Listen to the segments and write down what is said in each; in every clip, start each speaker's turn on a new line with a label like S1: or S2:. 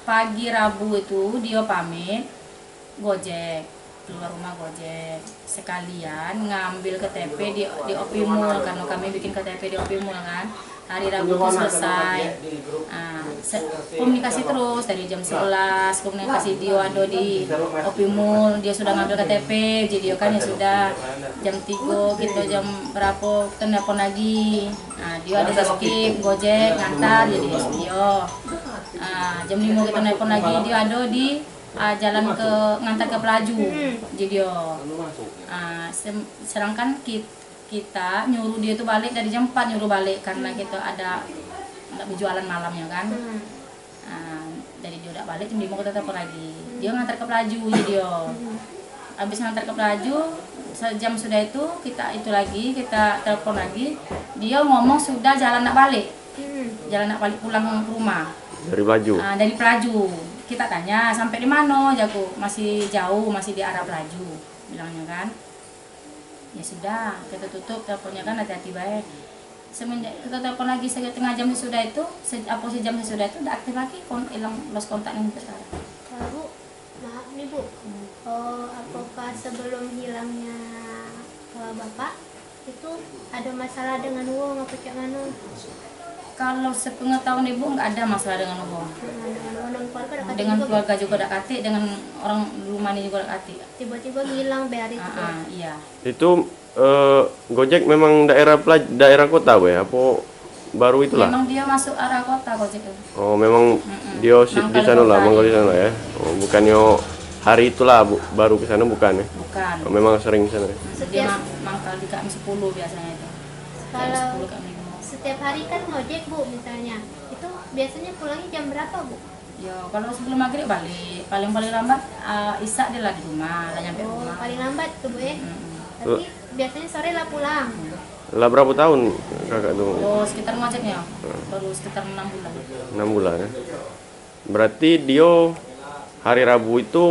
S1: pagi Rabu itu dia pamit Gojek, keluar rumah Gojek, sekalian ngambil KTP di Opimul, karena kami bikin KTP di Opimul kan. Hari Rabu itu selesai. Komunikasi terus dari jam 11, komunikasi dia ada di Opimul, dia sudah ngambil KTP, jadi dia kan ya sudah jam 3, kita jam berapa kita nelpon lagi. Dia ada skip Gojek ngantar, jadi dia. Jam 5 kita nelpon lagi, dia ada di jalan ke ngantar ke Pelaju, jadi dia. Sedangkan kita nyuruh dia tuh balik dari jam 4, nyuruh balik karena kita ada berjualan malamnya kan. Dari dia udah balik jam 5 kita telepon lagi, dia ngantar ke Pelaju, jadi dia. Habis ngantar ke Pelaju, sejam sudah itu kita telepon lagi, dia ngomong sudah jalan nak balik, pulang ke rumah
S2: dari Pelaju.
S1: Dari Pelaju. Kita tanya sampai di mana, jago masih jauh, masih di arah Pelaju, bilangnya kan. Ya sudah, kita tutup teleponnya kan, hati-hati baik. Semenjak kita telepon lagi setengah jam sesudah itu, sejam sesudah itu udah aktif lagi, hilang lost kontaknya sekarang.
S3: Bu, maaf nih Bu, apakah sebelum hilangnya Bapak itu ada masalah dengan uang apa cak mana?
S1: Kalau sepengetahuan Ibu nggak ada masalah dengan uang. Dengan keluarga juga ada kati, dengan orang rumah ini juga ada kati.
S3: Tiba-tiba hilang hari itu.
S1: Iya.
S2: Itu Gojek memang daerah kota Bu ya? Apa baru itulah?
S1: Memang dia masuk arah kota Gojek.
S2: Oh, memang dia di sana lah, manggal di sana ya. Oh, bukannya hari itulah baru ke sana, bukan ya?
S1: Bukan.
S2: Oh, memang sering ke sana.
S1: Dia mangkal di KM 10 biasanya itu.
S3: Kalau setiap hari kan ngojek Bu misalnya, itu biasanya pulangnya jam berapa Bu?
S1: Ya kalau sebelum maghrib balik, paling lambat Isak dia lah di rumah, lah nyampe rumah.
S3: Paling lambat tuh Bu ya. Tapi biasanya sore lah pulang.
S2: Lah berapa tahun kakak tuh?
S1: Oh sekitar ngojeknya, baru sekitar 6 bulan.
S2: 6 bulan ya. Berarti dia hari Rabu itu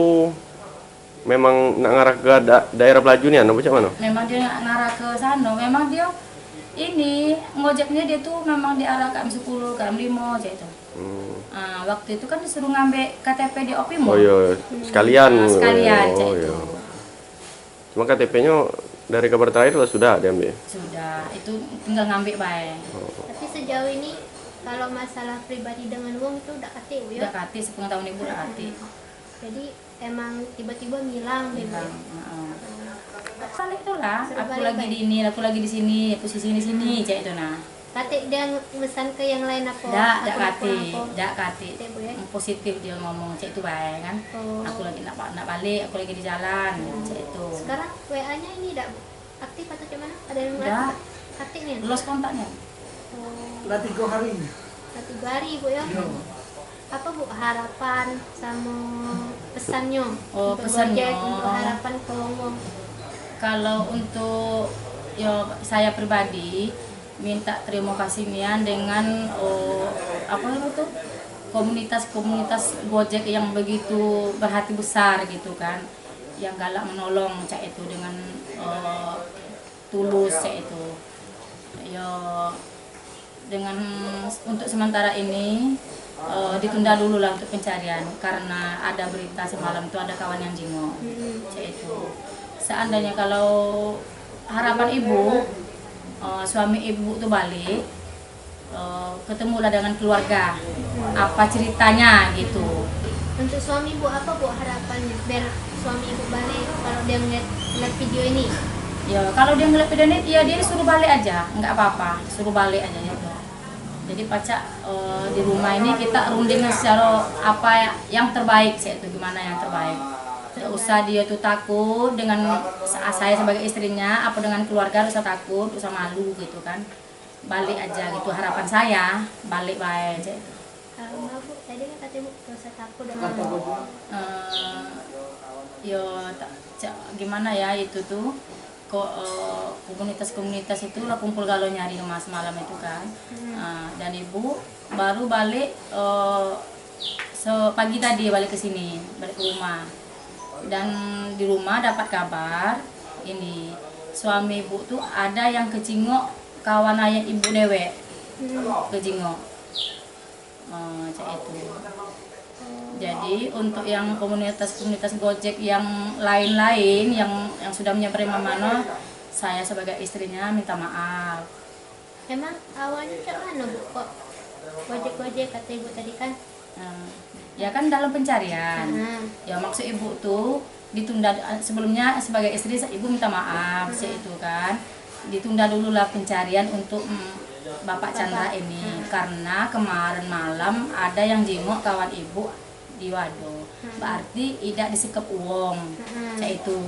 S2: memang nak ngarah ke daerah Pelaju nih, apa macam mana?
S1: Memang dia ngarah ke sana, memang dia ini ngojeknya dia tuh memang di arah KM 10, KM 5 aja itu. Waktu itu kan disuruh ngambil KTP di Opimul.
S2: Oh iya, sekalian.
S1: Sekalian
S2: oh, iya. Cuma KTP-nya dari kabar terakhir sudah diambil?
S1: Sudah, itu tinggal ngambil baik.
S3: Tapi sejauh ini kalau masalah pribadi dengan uang itu udah kati Bu ya?
S1: Udah kati, sepengetahuan Ibu udah kati.
S3: Jadi emang tiba-tiba ngilang gitu.
S1: Balik itulah, aku lagi di ini, aku lagi di sini, posisi di sini, cek itu nah.
S3: Kati dia mesan ke yang lain apa?
S1: Dak kati. Positif dia ngomong, cek itu baik kan. Aku lagi nak balik, aku lagi di jalan, cek itu.
S3: Sekarang WA-nya ini dak aktif atau gimana? Ada yang
S1: udah
S3: aktif nih?
S1: lost kontaknya.
S4: Udah 3 hari.
S3: Udah 3 hari Bu ya? Apa Bu harapan sama pesannya?
S1: Pesannya
S3: untuk harapan ke Wong.
S1: Kalau untuk saya pribadi minta terima kasih Mian dengan komunitas Gojek yang begitu berhati besar gitu kan, yang galak menolong cak itu dengan tulus cak itu. Dengan untuk sementara ini ditunda dulu lah untuk pencarian karena ada berita semalam itu ada kawan yang jenguk cak itu. Seandainya kalau harapan Ibu, suami Ibu tuh balik, ketemulah dengan keluarga, apa ceritanya gitu.
S3: Untuk suami Bu, apa Bu harapannya biar suami Ibu balik kalau dia ngeliat video ini?
S1: Ya kalau dia ngeliat video ini, ya dia suruh balik aja, nggak apa-apa, suruh balik aja gitu. Jadi pacak di rumah ini kita rundingin secara apa yang terbaik sih itu, gimana yang terbaik. Tidak usah dia tuh takut dengan saya sebagai istrinya, apa dengan keluarga usah takut, usah malu gitu kan. Balik aja gitu, harapan saya balik aja.
S3: Enggak Bu, tadi kan kata Bu gak usah takut dengan
S1: gimana ya itu tuh kok komunitas itu lah kumpul kalau nyari emas malam itu kan. Dan Ibu baru balik pagi tadi balik ke sini, balik ke rumah. Dan di rumah dapat kabar ini suami Ibu tuh ada yang kecingok kawan ayah Ibu dewek, kecingok cak itu. Jadi untuk yang komunitas Gojek yang lain-lain yang sudah menyeberang Mamano, saya sebagai istrinya minta maaf.
S3: Emang awalnya cak mana Bu kok Gojek kata Ibu tadi kan?
S1: Ya kan dalam pencarian. Ya maksud Ibu tuh ditunda sebelumnya sebagai istri Ibu minta maaf sih itu kan. Ditunda dulu lah pencarian untuk Bapak Chandra ini karena kemarin malam ada yang jenguk kawan Ibu di Wado. Berarti tidak disikap uang. Cak itu.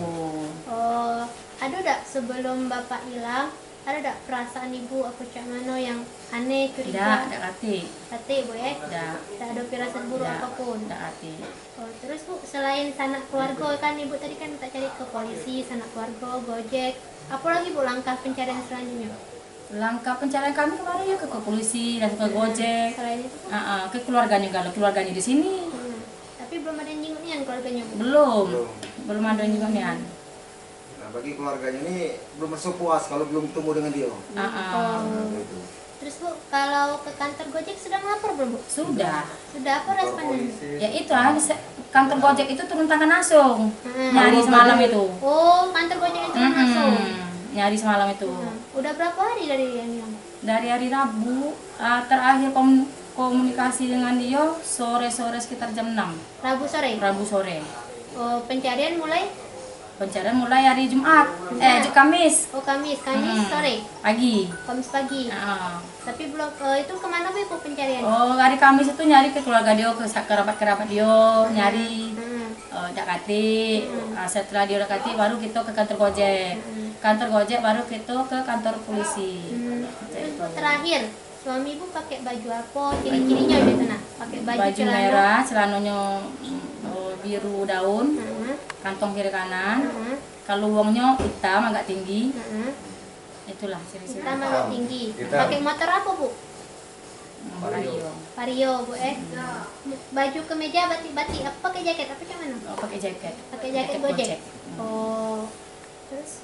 S3: Oh, ada tak sebelum Bapak hilang, ada tak perasaan Ibu apa cak mano yang aneh, curiga?
S1: Tidak kati.
S3: Kati Bu ya?
S1: Tidak.
S3: Tak ada firasat buruk apapun?
S1: Tidak kati.
S3: Oh, terus Bu, selain sanak keluarga kan Ibu tadi kan tak cari ke polisi, sanak keluarga, Gojek. Apa lagi Bu langkah pencarian selanjutnya?
S1: Langkah pencarian kami kemarin ya ke polisi dan ke Gojek.
S3: Selain itu Bu?
S1: Ke keluarganya kalau keluarganya di sini.
S3: Tapi belum ada yang jenguk yang keluarganya Bu?
S1: Belum ada yang juga nian.
S5: Nah, bagi keluarganya ini belum merasa puas kalau belum ketemu dengan dia.
S3: Oh.
S5: Gitu.
S3: Terus Bu, kalau ke kantor Gojek sudah melapor belum Bu?
S1: Sudah.
S3: Sudah apa responnya?
S1: Ya itu kantor Gojek itu turun tangan langsung. Nyari semalam itu.
S3: Oh, kantor Gojek itu langsung.
S1: Nyari semalam itu.
S3: Udah berapa hari dari yang hilang?
S1: Dari hari Rabu terakhir komunikasi dengan dia sore-sore sekitar jam 6.
S3: Rabu sore.
S1: Rabu sore.
S3: Oh, pencarian mulai?
S1: Pencarian mulai hari Jumat. Kamis.
S3: Oh, Kamis sore.
S1: Pagi.
S3: Kamis pagi. Tapi belum itu kemana Bu pencarian?
S1: Oh, hari Kamis itu nyari ke keluarga dia, ke kerabat-kerabat dia, nyari. Dakati. Setelah dia dakati baru kita ke kantor Gojek. Kantor Gojek baru kita ke kantor polisi.
S3: Terus Bu, terakhir suami Ibu pakai baju apa? Ciri-cirinya udah tenang. Pakai baju celana
S1: merah, celananya biru daun, kantong kiri kanan. Kalau uangnya hitam agak tinggi. Itulah ciri-ciri.
S3: Hitam agak tinggi. Pakai motor apa Bu? Vario Bu Baju kemeja batik apa pakai jaket apa macam mana?
S1: Oh, pakai jaket.
S3: Pakai jaket Gojek. Oh. Terus